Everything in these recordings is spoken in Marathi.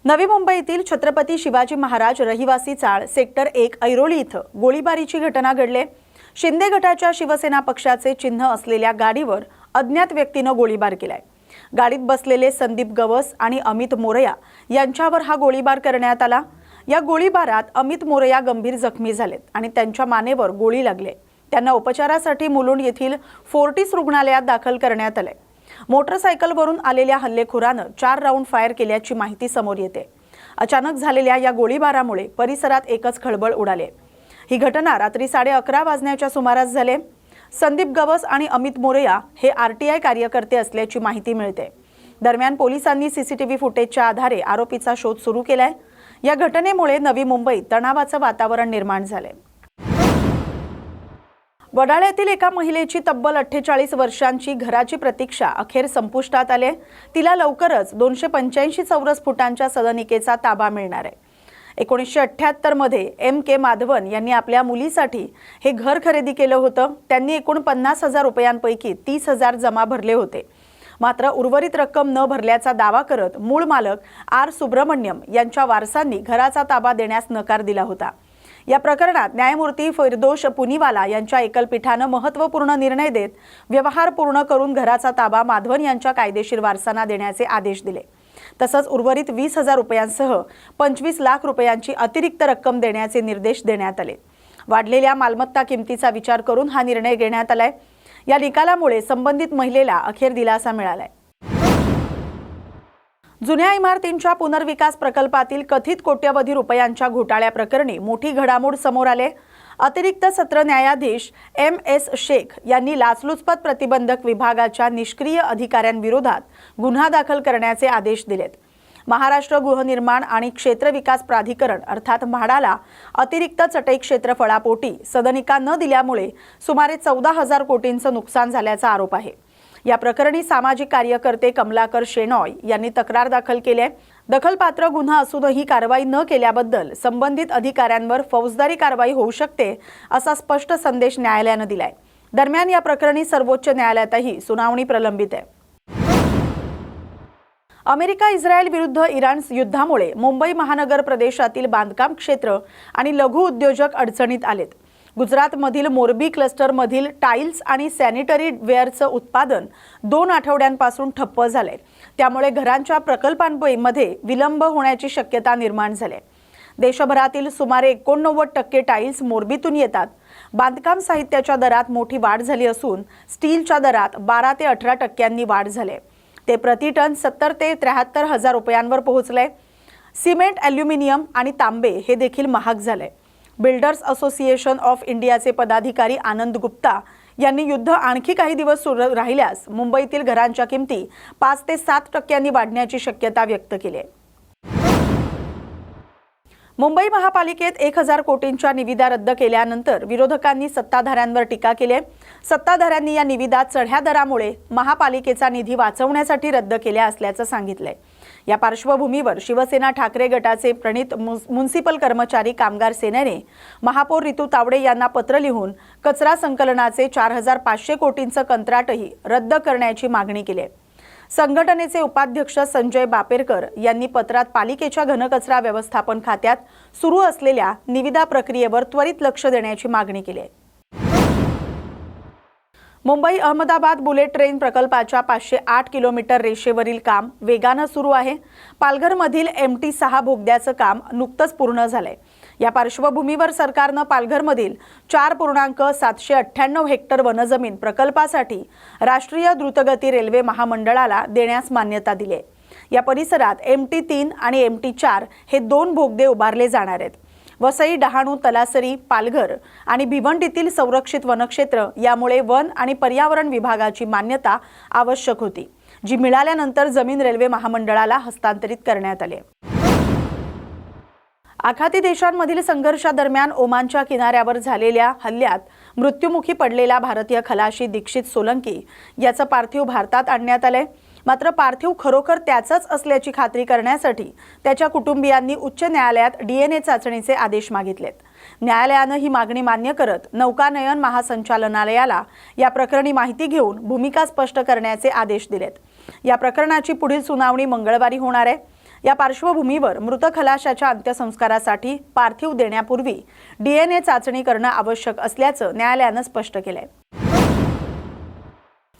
नवी मुंबईतील छत्रपती शिवाजी महाराज रहिवासी चाळ सेक्टर 1 ऐरोली इथं गोळीबारीची घटना घडली। शिंदे गटाच्या शिवसेना पक्षाचे चिन्ह असलेल्या गाडीवर अज्ञात व्यक्तीने गोळीबार केलाय। गाडीत बसलेले संदीप गवस आणि अमित मोरया यांच्यावर हा गोळीबार करण्यात आला। या गोळीबारात अमित मोरया गंभीर जखमी झालेत आणि त्यांच्या मानेवर गोळी लागली। त्यांना उपचारासाठी मुलुंड येथील फोर्टिस रुग्णालयात दाखल करण्यात आले। मोटरसायकलवरून आलेल्या हल्लेखोरानं 4 राऊंड फायर केल्याची माहिती समोर येते। अचानक झालेल्या या गोळीबारामुळे परिसरात एकच खळबळ उडाली। ही घटना रात्री 11:30 वाजण्याच्या सुमारास झाली। संदीप गवस आणि अमित मोरया हे आरटीआय कार्यकर्ते असल्याची माहिती मिळते। दरम्यान पोलिसांनी सीसीटीव्ही फुटेजच्या आधारे आरोपीचा शोध सुरू केलाय। या घटनेमुळे नवी मुंबईत तणावाचं वातावरण निर्माण झाले। वडाळ्यातील एका महिलेची तब्बल 48 वर्षांची घराची प्रतीक्षा अखेर संपुष्टात आली। तिला लवकरच 285 चौरस फुटांच्या सदनिकेचा ताबा मिळणार आहे। 1978 मध्ये M.K. माधवन यांनी आपल्या मुलीसाठी हे घर खरेदी केलं होतं। त्यांनी एकूण 50,000 रुपयांपैकी 30,000 जमा भरले होते। मात्र उर्वरित रक्कम न भरल्याचा दावा करत मूळ मालक आर सुब्रमण्यम यांच्या वारसांनी घराचा ताबा देण्यास नकार दिला होता। या प्रकरणात न्यायमूर्ती फिरदोश पुनीवाला यांच्या एकलपीठाने महत्त्वपूर्ण निर्णय देत व्यवहार पूर्ण करून घराचा ताबा माधवन यांच्या कायदेशीर वारसांना देण्याचे आदेश दिले। तसंच उर्वरित 20,000 रुपयांसह 25 लाख रुपयांची अतिरिक्त रक्कम देण्याचे निर्देश देण्यात आले। वाढलेल्या मालमत्ता किमतीचा विचार करून हा निर्णय घेण्यात आलाय। या निकालामुळे संबंधित महिलेला अखेर दिलासा मिळालाय। जुन्या इमारतींच्या पुनर्विकास प्रकल्पातील कथित कोट्यवधी रुपयांच्या घोटाळ्याप्रकरणी मोठी घडामोड समोर आले। अतिरिक्त सत्र न्यायाधीश M.S. शेख यांनी लाचलुचपत प्रतिबंधक विभागाच्या निष्क्रिय अधिकाऱ्यांविरोधात गुन्हा दाखल करण्याचे आदेश दिलेत। महाराष्ट्र गृहनिर्माण आणि क्षेत्र विकास प्राधिकरण अर्थात म्हाडाला अतिरिक्त चटई क्षेत्रफळापोटी सदनिका न दिल्यामुळे सुमारे 14,000 कोटींचं नुकसान झाल्याचा आरोप आहे। या प्रकरणी सामाजिक कार्यकर्ते कमलाकर शेनॉय यांनी तक्रार दाखल केली आहे। दखलपात्र गुन्हा असूनही कारवाई न केल्याबद्दल संबंधित अधिकाऱ्यांवर फौजदारी कारवाई होऊ शकते असा स्पष्ट संदेश न्यायालयाने दिलाय। दरम्यान या प्रकरणी सर्वोच्च न्यायालयातही सुनावणी प्रलंबित आहे। अमेरिका इस्रायल विरुद्ध इराण युद्धामुळे मुंबई महानगर प्रदेशातील बांधकाम क्षेत्र आणि लघु उद्योजक अडचणीत आलेत। गुजरातमधील मोरबी क्लस्टरमधील टाइल्स आणि सॅनिटरी वेअरचं उत्पादन 2 आठवड्यांपासून ठप्प झाले। त्यामुळे घरांच्या प्रकल्पांमध्ये विलंब होण्याची शक्यता निर्माण झाली। देशभरातील सुमारे 89% टाइल्स मोरबीतून येतात। बांधकाम साहित्याच्या दरात मोठी वाढ झाली असून स्टीलच्या दरात 12 ते 18% वाढ झाली। ते प्रति टन 70 ते 73 हजार रुपयांवर पोहोचले। सिमेंट, ॲल्युमिनियम आणि तांबे हे देखील महाग झाले। बिल्डर्स असोसिएशन ऑफ इंडियाचे पदाधिकारी आनंद गुप्ता यांनी युद्ध आणखी काही दिवस सुरू राहिल्यास मुंबईतील घरांच्या किमती 5 ते 7% वाढण्याची शक्यता व्यक्त केली आहे। मुंबई महापालिकेत 1,000 कोटींच्या निविदा रद्द केल्यानंतर विरोधकांनी सत्ताधाऱ्यांवर टीका केली आहे। सत्ताधाऱ्यांनी या निविदा चढ्या दरामुळे महापालिकेचा निधी वाचवण्यासाठी रद्द केल्या असल्याचं सांगितलंय। या पार्श्वभूमीवर शिवसेना ठाकरे गटाचे प्रणित म्युनिसिपल कर्मचारी कामगार सेनेने महापौर रितू तावडे यांना पत्र लिहून कचरा संकलनाचे 4,500 कोटींचं कंत्राटही रद्द करण्याची मागणी केली आहे। संघटनेचे उपाध्यक्ष संजय बापेरकर यांनी पत्रात पालिकेच्या घनकचरा व्यवस्थापन खात्यात सुरू असलेल्या निविदा प्रक्रियेवर त्वरित लक्ष देण्याची मागणी केली आहे। मुंबई अहमदाबाद बुलेट ट्रेन प्रकल्पाच्या 508 किलोमीटर रेषेवरील काम वेगाने सुरू आहे। पालघरमधील MT6 बोगद्याचं काम नुकतंच पूर्ण झालंय। या पार्श्वभूमीवर सरकारने पालघरमधील 4.798 हेक्टर वनजमीन प्रकल्पासाठी राष्ट्रीय द्रुतगती रेल्वे महामंडळाला देण्यास मान्यता दिली आहे। या परिसरात MT3 आणि MT4 हे 2 बोगदे उभारले जाणार आहेत। वसई, डहाणू, तलासरी, पालघर आणि भिवंडीतील संरक्षित वनक्षेत्र यामुळे वन आणि पर्यावरण विभागाची मान्यता आवश्यक होती, जी मिळाल्यानंतर जमीन रेल्वे महामंडळाला हस्तांतरित करण्यात आली। आखाती देशांमधील संघर्षादरम्यान ओमानच्या किनाऱ्यावर झालेल्या हल्ल्यात मृत्युमुखी पडलेला भारतीय खलाशी दीक्षित सोलंकी याचं पार्थिव भारतात आणण्यात आले। मात्र पार्थिव खरोखर त्याचंच असल्याची खात्री करण्यासाठी त्याच्या कुटुंबियांनी उच्च न्यायालयात DNA चाचणीचे आदेश मागितलेत। न्यायालयाने ही मागणी मान्य करत नौकानयन महासंचालनालयाला या प्रकरणी माहिती घेऊन भूमिका स्पष्ट करण्याचे आदेश दिलेत। या प्रकरणाची पुढील सुनावणी मंगळवारी होणार आहे। या पार्श्वभूमीवर मृत खलाशाच्या अंत्यसंस्कारासाठी पार्थिव देण्यापूर्वी DNA चाचणी करणं आवश्यक असल्याचं न्यायालयानं स्पष्ट केलंय।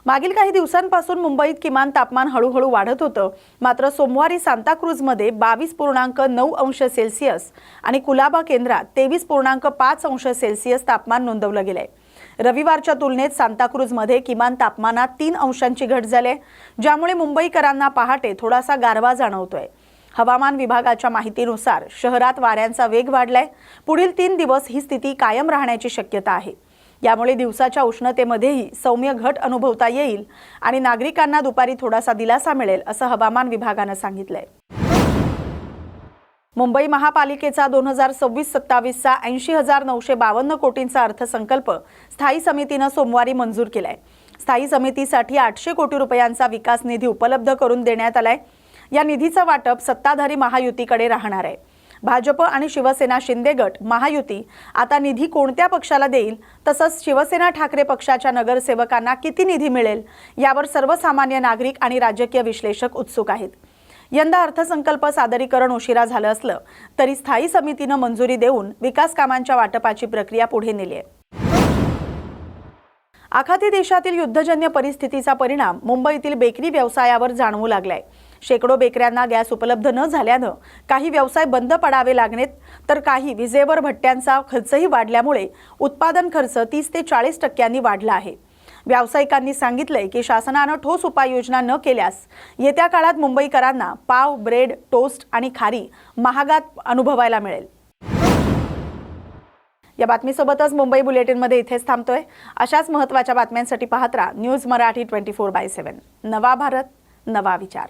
मागील काही दिवसांपासून मुंबईत किमान तापमान हळूहळू वाढत होतं, मात्र सोमवारी सांताक्रूजमध्ये 22.9 अंश सेल्सिअस आणि कुलाबा केंद्रात 23.5 अंश सेल्सिअस तापमान नोंदवलं गेलंय। रविवारच्या तुलनेत सांताक्रूजमध्ये किमान तापमानात 3 अंशांची घट झाली, ज्यामुळे मुंबईकरांना पहाटे थोडासा गारवा जाणवतोय। हवामान विभागाच्या माहितीनुसार शहरात वाऱ्यांचा वेग वाढलाय। पुढील 3 दिवस ही स्थिती कायम राहण्याची शक्यता आहे। यामुळे दिवसाच्या उष्णतेमध्येही सौम्य घट अनुभवता येईल आणि नागरिकांना दुपारी थोडासा दिलासा मिळेल असं हवामान विभागानं सांगितलंय। मुंबई महापालिकेचा 2026-27चा 80,952 कोटींचा अर्थसंकल्प स्थायी समितीनं सोमवारी मंजूर केलाय। स्थायी समितीसाठी 800 कोटी रुपयांचा विकास निधी उपलब्ध करून देण्यात आलाय। या निधीचं वाटप सत्ताधारी महायुतीकडे राहणार आहे। भाजप आणि शिवसेना शिंदे गट महायुती आता निधी कोणत्या पक्षाला देईल, तसंच शिवसेना ठाकरे पक्षाच्या नगरसेवकांना किती निधी मिळेल यावर सर्वसामान्य नागरिक आणि राजकीय विश्लेषक उत्सुक आहेत। यंदा अर्थसंकल्प सादरीकरण उशिरा झालं असलं तरी स्थायी समितीनं मंजुरी देऊन विकास कामांच्या वाटपाची प्रक्रिया पुढे नेली आहे। आखाती देशातील युद्धजन्य परिस्थितीचा परिणाम मुंबईतील बेकरी व्यवसायावर जाणवू लागलाय। शेकडो बेकऱ्यांना गॅस उपलब्ध न झाल्यानं काही व्यवसाय बंद पडावे लागलेत, तर काही विजेवर भट्ट्यांचा खर्चही वाढल्यामुळे उत्पादन खर्च 30 ते 40% वाढला आहे। व्यावसायिकांनी सांगितलंय की शासनानं ठोस उपाययोजना न केल्यास येत्या काळात मुंबईकरांना पाव, ब्रेड, टोस्ट आणि खारी महागात अनुभवायला मिळेल। या बातमीसोबतच मुंबई बुलेटिनमध्ये इथेच थांबतोय। अशाच महत्त्वाच्या बातम्यांसाठी पाहत राहा न्यूज मराठी 24/7। नवा भारत, नवा विचार।